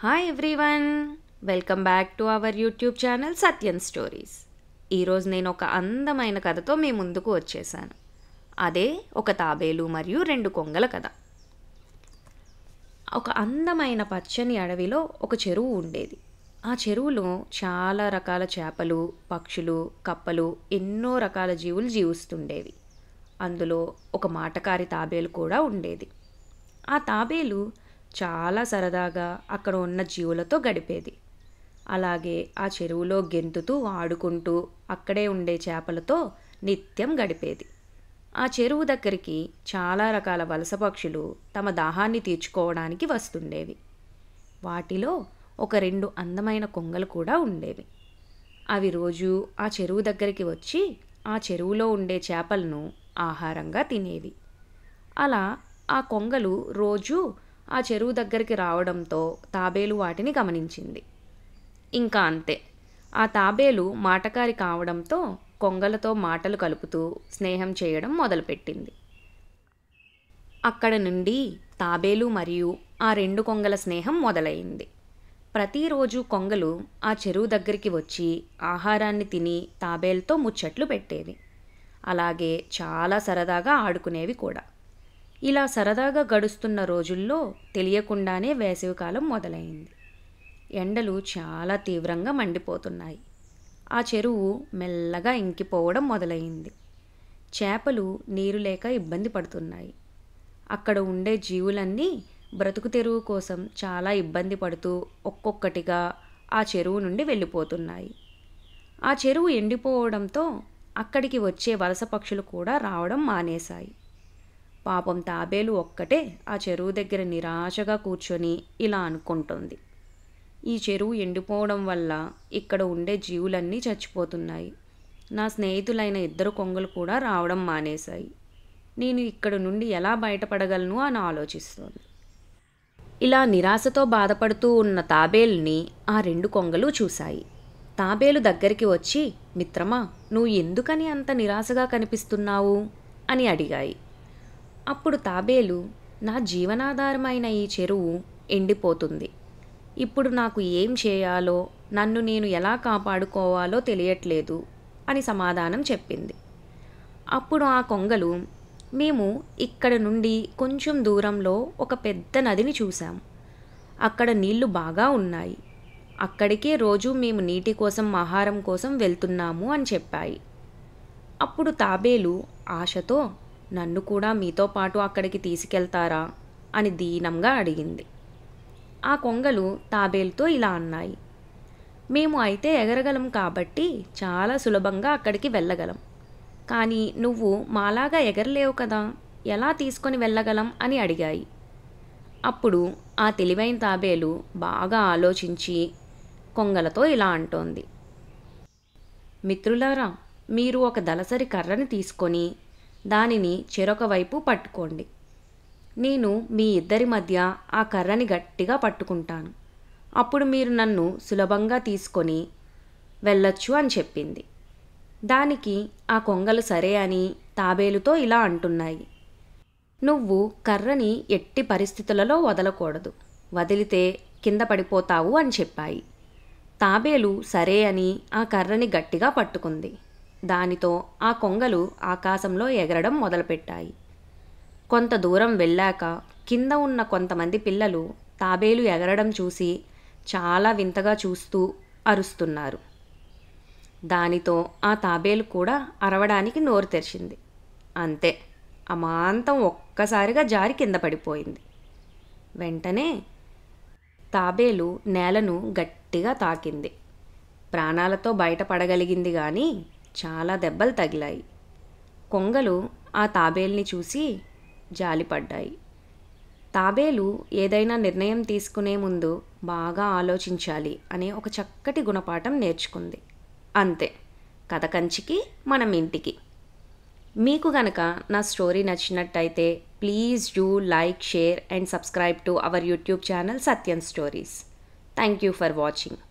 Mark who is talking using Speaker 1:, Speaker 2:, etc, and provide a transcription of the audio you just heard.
Speaker 1: Hi everyone, welcome back to our YouTube channel Sathyan stories. ఈరోజు నేను ఒక అందమైన కథతో మీ ముందుకు వచ్చేసాను. అదే ఒక తాబేలు మరియు 2 కొంగల కథ. ఒక అందమైన పచ్చని అడవిలో ఒక చెరువు ఉండేది. ఆ చెరువులో చాలా రకాల చేపలు, పక్షులు, కప్పలు, ఎన్నో రకాల జీవులు జీవిస్తుండేవి. అందులో ఒక మాటకారి తాబేలు కూడా ఉండేది. ఆ తాబేలు చాలా సరదాగా అక్కడ ఉన్న జీవులతో గడిపేది. అలాగే ఆ చెరువులో గెంతుతూ ఆడుకుంటూ అక్కడే ఉండే చేపలతో నిత్యం గడిపేది. ఆ చెరువు దగ్గరికి చాలా రకాల వలస పక్షులు తమ దాహాన్ని తీర్చుకోవడానికి వస్తుండేవి. వాటిలో ఒక 2 అందమైన కొంగలు కూడా ఉండేవి. అవి రోజు ఆ చెరువు దగ్గరికి వచ్చి ఆ చెరువులో ఉండే చేపలను ఆహారంగా తినేవి. అలా ఆ కొంగలు రోజు ఆ చెరువు దగ్గరికి రావడంతో తాబేలు వాటిని గమనించింది. ఇంకా అంతే, ఆ తాబేలు మాటకారి కావడంతో కొంగలతో మాటలు కలుపుతూ స్నేహం చేయడం మొదలుపెట్టింది. అక్కడ నుండి తాబేలు మరియు ఆ 2 కొంగల స్నేహం మొదలైంది. ప్రతిరోజు కొంగలు ఆ చెరువు దగ్గరికి వచ్చి ఆహారాన్ని తిని తాబేలుతో ముచ్చట్లు పెట్టేవి. అలాగే చాలా సరదాగా ఆడుకునేవి కూడా. ఇలా సరదాగా గడుస్తున్న రోజుల్లో తెలియకుండానే వేసవికాలం మొదలైంది. ఎండలు చాలా తీవ్రంగా మండిపోతున్నాయి. ఆ చెరువు మెల్లగా ఇంకిపోవడం మొదలైంది. చేపలు నీరు లేక ఇబ్బంది పడుతున్నాయి. అక్కడ ఉండే జీవులన్నీ బ్రతుకు తెరువు కోసం చాలా ఇబ్బంది పడుతూ ఒక్కొక్కటిగా ఆ చెరువు నుండి వెళ్ళిపోతున్నాయి. ఆ చెరువు ఎండిపోవడంతో అక్కడికి వచ్చే వలస పక్షులు కూడా రావడం మానేశాయి. పాపం తాబేలు ఒక్కటే ఆ చెరువు దగ్గర నిరాశగా కూర్చొని ఇలా అనుకుంటోంది. ఈ చెరువు ఎండిపోవడం వల్ల ఇక్కడ ఉండే జీవులన్నీ చచ్చిపోతున్నాయి. నా స్నేహితులైన 2 కొంగలు కూడా రావడం మానేశాయి. నేను ఇక్కడ నుండి ఎలా బయటపడగలను అని ఆలోచిస్తోంది. ఇలా నిరాశతో బాధపడుతూ ఉన్న తాబేలుని ఆ 2 కొంగలు చూశాయి. తాబేలు దగ్గరికి వచ్చి, మిత్రమా, నువ్వు ఎందుకని అంత నిరాశగా కనిపిస్తున్నావు అని అడిగాయి. అప్పుడు తాబేలు, నా జీవనాధారమైన ఈ చెరువు ఎండిపోతుంది. ఇప్పుడు నాకు ఏం చేయాలో, నన్ను నేను ఎలా కాపాడుకోవాలో తెలియట్లేదు అని సమాధానం చెప్పింది. అప్పుడు ఆ కొంగలు, మేము ఇక్కడ నుండి కొంచెం దూరంలో ఒక పెద్ద నదిని చూసాం. అక్కడ నీళ్లు బాగా ఉన్నాయి. అక్కడికే రోజు మేము నీటి కోసం, ఆహారం కోసం వెళ్తున్నాము అని చెప్పాయి. అప్పుడు తాబేలు ఆశతో, నన్ను కూడా మీతో పాటు అక్కడికి తీసుకెళ్తారా అని దీనంగా అడిగింది. ఆ కొంగలు తాబేలుతో ఇలా అన్నాయి, మేము అయితే ఎగరగలం కాబట్టి చాలా సులభంగా అక్కడికి వెళ్ళగలం. కానీ నువ్వు మాలాగా ఎగరలేవు కదా, ఎలా తీసుకొని వెళ్ళగలం అని అడిగాయి. అప్పుడు ఆ తెలివైన తాబేలు బాగా ఆలోచించి కొంగలతో ఇలా అంటోంది, మిత్రులారా, మీరు ఒక దళసరి కర్రని తీసుకొని దానిని చెరొక వైపు పట్టుకోండి. నేను మీ ఇద్దరి మధ్య ఆ కర్రని గట్టిగా పట్టుకుంటాను. అప్పుడు మీరు నన్ను సులభంగా తీసుకొని వెళ్ళొచ్చు అని చెప్పింది. దానికి ఆ కొంగలు సరే అని తాబేలుతో ఇలా అంటున్నాయి, నువ్వు కర్రని ఎట్టి పరిస్థితులలో వదలకూడదు, వదిలితే కింద పడిపోతావు అని చెప్పాయి. తాబేలు సరే అని ఆ కర్రని గట్టిగా పట్టుకుంది. దానితో ఆ కొంగలు ఆకాశంలో ఎగరడం మొదలుపెట్టాయి. కొంత దూరం వెళ్ళాక కింద ఉన్న కొంతమంది పిల్లలు తాబేలు ఎగరడం చూసి చాలా వింతగా చూస్తూ అరుస్తున్నారు. దానితో ఆ తాబేలు కూడా అరవడానికి నోరు తెరిచింది. అంతే, అమాంతం ఒక్కసారిగా జారి కింద పడిపోయింది. వెంటనే తాబేలు నేలను గట్టిగా తాకింది. ప్రాణాలతో బయటపడగలిగింది కానీ చాలా దెబ్బలు తగిలాయి. కొంగలు ఆ తాబేల్ని చూసి జాలిపడ్డాయి. తాబేలు ఏదైనా నిర్ణయం తీసుకునే ముందు బాగా ఆలోచించాలి అనే ఒక చక్కటి గుణపాఠం నేర్చుకుంది. అంతే, కథ కంచికి మనం ఇంటికి. మీకు గనక నా స్టోరీ నచ్చినట్టయితే please do like, share and subscribe to our YouTube channel Sathyan stories. Thank you for watching.